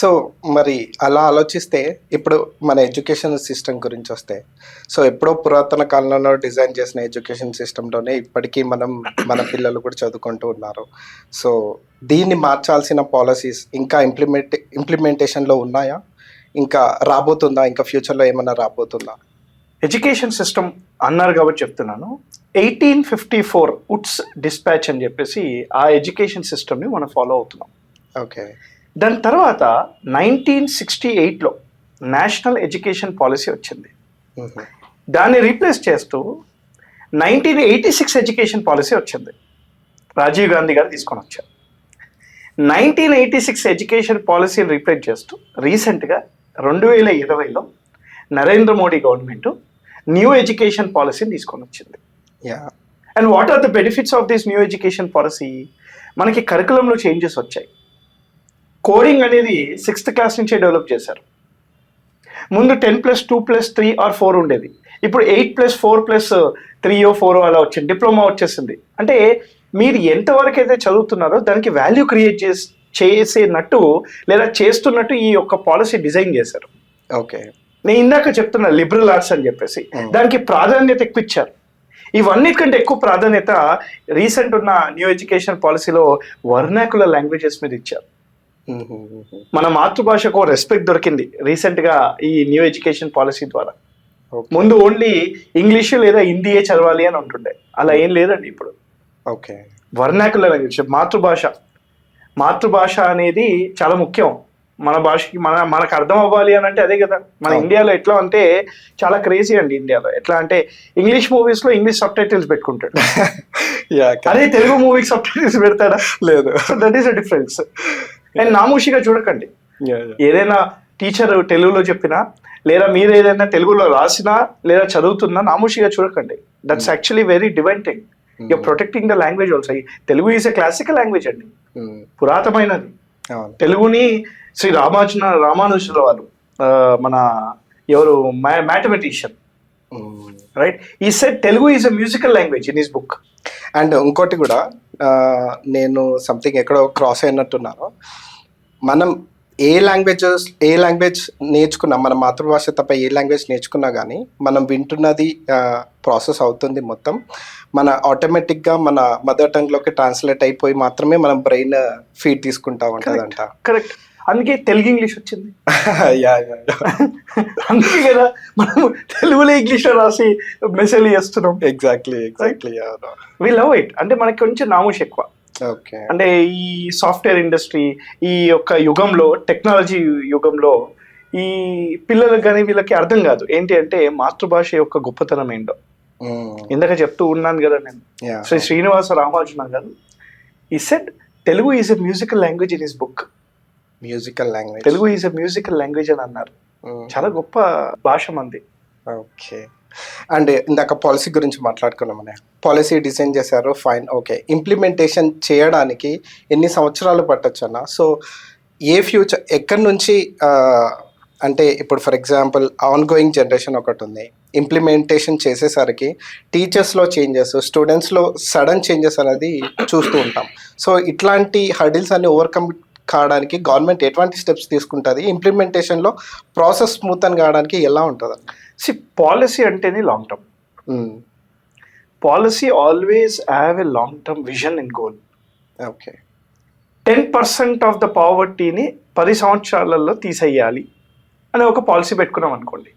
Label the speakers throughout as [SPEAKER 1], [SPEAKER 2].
[SPEAKER 1] So మరి అలా ఆలోచిస్తే ఇప్పుడు మన ఎడ్యుకేషన్ సిస్టమ్ గురించి వస్తే, సో ఎప్పుడో పురాతన కాలంలో డిజైన్ చేసిన ఎడ్యుకేషన్ సిస్టంలోనే ఇప్పటికీ మన పిల్లలు కూడా చదువుకుంటూ ఉన్నారు. సో దీన్ని మార్చాల్సిన పాలసీస్ ఇంకా ఇంప్లిమెంటేషన్లో ఉన్నాయా? ఇంకా రాబోతుందా? ఇంకా ఫ్యూచర్లో ఏమన్నా రాబోతుందా?
[SPEAKER 2] ఎడ్యుకేషన్ సిస్టమ్ అన్నారు కాబట్టి చెప్తున్నాను. 1854 ఉడ్స్ డిస్పాచ్ అని చెప్పేసి ఆ ఎడ్యుకేషన్ సిస్టమ్ని మనం ఫాలో అవుతున్నాం.
[SPEAKER 1] ఓకే.
[SPEAKER 2] దాని తర్వాత 1968లో నేషనల్ ఎడ్యుకేషన్ పాలసీ వచ్చింది. దాన్ని రీప్లేస్ చేస్తూ 1986 ఎడ్యుకేషన్ పాలసీ వచ్చింది. రాజీవ్ గాంధీ గారు తీసుకొని వచ్చారు. 1986 ఎడ్యుకేషన్ పాలసీని రీప్లేస్ చేస్తూ రీసెంట్గా 2020లో Narendra Modi government new education పాలసీని తీసుకొని వచ్చింది. And what are the benefits of this new education policy? మనకి కరికులంలో చేంజెస్ వచ్చాయి. కోడింగ్ అనేది 6th క్లాస్ నుంచే డెవలప్ చేశారు. ముందు 10+2+3 or 4 ఉండేది. ఇప్పుడు 8+4+3 or 4 అలా వచ్చింది. డిప్లొమా వచ్చేసింది. అంటే మీరు ఎంతవరకు అయితే చదువుతున్నారో దానికి వాల్యూ క్రియేట్ చేసేనట్టు లేదా చేస్తున్నట్టు ఈ యొక్క పాలసీ డిజైన్ చేశారు.
[SPEAKER 1] ఓకే.
[SPEAKER 2] నేను ఇందాక చెప్తున్నా లిబరల్ ఆర్ట్స్ అని చెప్పేసి దానికి ప్రాధాన్యత ఎక్కువ ఇచ్చారు. ఇవన్నిటికంటే ఎక్కువ ప్రాధాన్యత రీసెంట్ ఉన్న న్యూ ఎడ్యుకేషన్ పాలసీలో వర్నాకులర్ లాంగ్వేజెస్ మీద ఇచ్చారు. మన మాతృభాషకు రెస్పెక్ట్ దొరికింది రీసెంట్గా ఈ న్యూ ఎడ్యుకేషన్ పాలసీ ద్వారా. ముందు ఓన్లీ ఇంగ్లీషు లేదా హిందీయే చదవాలి అని ఉంటుండే, అలా ఏం లేదండి ఇప్పుడు.
[SPEAKER 1] ఓకే.
[SPEAKER 2] వర్నాకులర్ లాంగ్వేజ్, మాతృభాష అనేది చాలా ముఖ్యం. మన భాషకి మనకు అర్థం అవ్వాలి అని అంటే అదే కదా. మన ఇండియాలో ఎట్లా అంటే చాలా క్రేజీ అండి. ఇండియాలో ఎట్లా అంటే ఇంగ్లీష్ మూవీస్లో ఇంగ్లీష్ సబ్ టైటిల్స్ పెట్టుకుంటాడు. అదే తెలుగు మూవీకి సబ్ టైటిల్స్ పెడతాడా? లేదు. That is a difference. And నామూషిగా చూడకండి. ఏదైనా టీచర్ తెలుగులో చెప్పినా లేదా మీరు ఏదైనా తెలుగులో రాసినా లేదా చదువుతున్నా నామూషిగా చూడకండి. That's actually very divine thing. You're protecting the language also. Telugu is a classical language అండి, పురాతనమైనది. తెలుగుని శ్రీ రామానుజుల వారు, మన ఎవరు mathematician, right, he said Telugu is a musical language in his book.
[SPEAKER 1] And ఇంకోటి కూడా నేను సంథింగ్ ఎక్కడో క్రాస్ అయినట్టున్నాను. మనం ఏ లాంగ్వేజ్ నేర్చుకున్నా, మన మాతృభాష తప్ప ఏ లాంగ్వేజ్ నేర్చుకున్నా కానీ మనం వింటున్నది ప్రాసెస్ అవుతుంది మొత్తం. మన ఆటోమేటిక్గా మన మదర్ టంగ్లోకి ట్రాన్స్లేట్ అయిపోయి మాత్రమే మనం బ్రెయిన్ ఫీడ్ తీసుకుంటా ఉంటుందంట.
[SPEAKER 2] కరెక్ట్. అందుకే తెలుగు ఇంగ్లీష్ వచ్చింది. అందుకే కదా మనం తెలుగులో ఇంగ్లీష్లో రాసి మెసేజ్ చేస్తున్నాం.
[SPEAKER 1] ఎగ్జాక్ట్లీ.
[SPEAKER 2] We love it. అంటే మనకి కొంచెం నామూష్ ఎక్కువ.
[SPEAKER 1] ఓకే.
[SPEAKER 2] అంటే ఈ సాఫ్ట్వేర్ ఇండస్ట్రీ ఈ యొక్క యుగంలో, టెక్నాలజీ యుగంలో ఈ పిల్లలకు కానీ వీళ్ళకి అర్థం కాదు ఏంటి అంటే మాతృభాష యొక్క గొప్పతనం ఏంటో. ఇందాక చెప్తూ ఉన్నాను కదా నేను, శ్రీ శ్రీనివాస రామానుజన్ గారు ఈ said Telugu is a musical language in his book. Telugu is a musical language అని అన్నారు. చాలా గొప్ప భాష మంది.
[SPEAKER 1] ఓకే. అండ్ ఇందాక పాలసీ గురించి మాట్లాడుకున్నామనే. పాలసీ డిజైన్ చేశారు, ఫైన్, ఓకే. ఇంప్లిమెంటేషన్ చేయడానికి ఎన్ని సంవత్సరాలు పట్టొచ్చు అన్న? సో ఏ ఫ్యూచర్ ఎక్కడి నుంచి అంటే ఇప్పుడు for example on going generation ఒకటి ఉంది. ఇంప్లిమెంటేషన్ చేసేసరికి టీచర్స్లో చేంజెస్, స్టూడెంట్స్లో సడన్ చేంజెస్ అనేది చూస్తూ ఉంటాం. సో ఇట్లాంటి హర్డిల్స్ అన్ని ఓవర్కమ్ కావడానికి గవర్నమెంట్ ఎటువంటి స్టెప్స్ తీసుకుంటుంది? ఇంప్లిమెంటేషన్లో ప్రాసెస్ స్మూత్ అని కావడానికి ఎలా ఉంటుంది?
[SPEAKER 2] పాలసీ అంటేనే long term. Policy always have a long term vision and goal.
[SPEAKER 1] Okay.
[SPEAKER 2] 10% of the పావర్టీని 10 సంవత్సరాలలో తీసేయాలి అని ఒక పాలసీ పెట్టుకున్నాం అనుకోండి.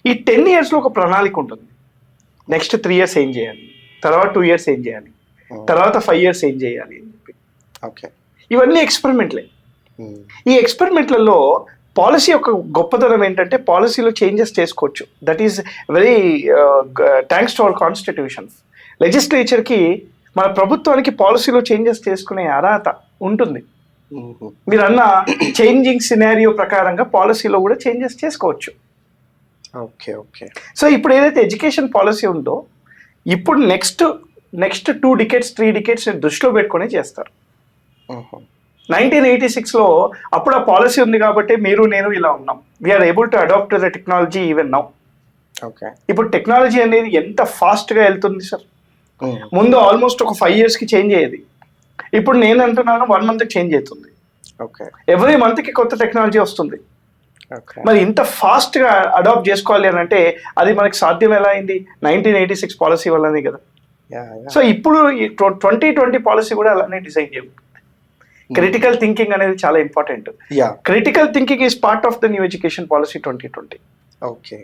[SPEAKER 2] ఈ 10 yearsలో ఒక ప్రణాళిక ఉంటుంది. నెక్స్ట్ 3 years ఏం చేయాలి, తర్వాత 2 years ఏం చేయాలి, తర్వాత 5 years ఏం చేయాలి అని చెప్పి.
[SPEAKER 1] ఓకే.
[SPEAKER 2] ఇవన్నీ ఎక్స్పెరిమెంట్లే. ఈ ఎక్స్పెరిమెంట్లలో పాలసీ యొక్క గొప్పతనం ఏంటంటే పాలసీలో చేంజెస్ చేసుకోవచ్చు. That is very thanks to our constitution. లెజిస్లేచర్కి, మన ప్రభుత్వానికి పాలసీలో చేంజెస్ చేసుకునే అర్హత ఉంటుంది. మీరు అన్న చేంజింగ్ సినారియో ప్రకారంగా పాలసీలో కూడా చేంజెస్ చేసుకోవచ్చు.
[SPEAKER 1] ఓకే.
[SPEAKER 2] సో ఇప్పుడు ఏదైతే ఎడ్యుకేషన్ పాలసీ ఉందో ఇప్పుడు నెక్స్ట్ 2 decades 3 decades దృష్టిలో పెట్టుకునే చేస్తారు. 1986లో అప్పుడు ఆ పాలసీ ఉంది కాబట్టి మీరు నేను ఇలా ఉన్నాం. We are able to adapt the technology even now.
[SPEAKER 1] Okay.
[SPEAKER 2] ఇప్పుడు టెక్నాలజీ అనేది ఎంత ఫాస్ట్గా వెళ్తుంది సార్. ముందు ఆల్మోస్ట్ ఒక 5 yearsకి చేంజ్ అయ్యేది, ఇప్పుడు నేను అంటున్నాను 1 monthకి చేంజ్ అవుతుంది.
[SPEAKER 1] ఓకే.
[SPEAKER 2] ఎవ్రీ మంత్కి కొత్త టెక్నాలజీ వస్తుంది.
[SPEAKER 1] ఓకే.
[SPEAKER 2] మరి ఇంత ఫాస్ట్గా అడాప్ట్ చేసుకోవాలి అని అంటే అది మనకి సాధ్యం ఎలా అయింది? 1986 పాలసీ వల్లనే కదా.
[SPEAKER 1] యాహ్! యాహ్!
[SPEAKER 2] సో ఇప్పుడు 2020 పాలసీ కూడా అలానే డిజైన్ చేయబడింది. క్రిటికల్ థింకింగ్ అనేది చాలా important.
[SPEAKER 1] Yeah!
[SPEAKER 2] Critical thinking is part of the new education policy 2020.
[SPEAKER 1] Okay.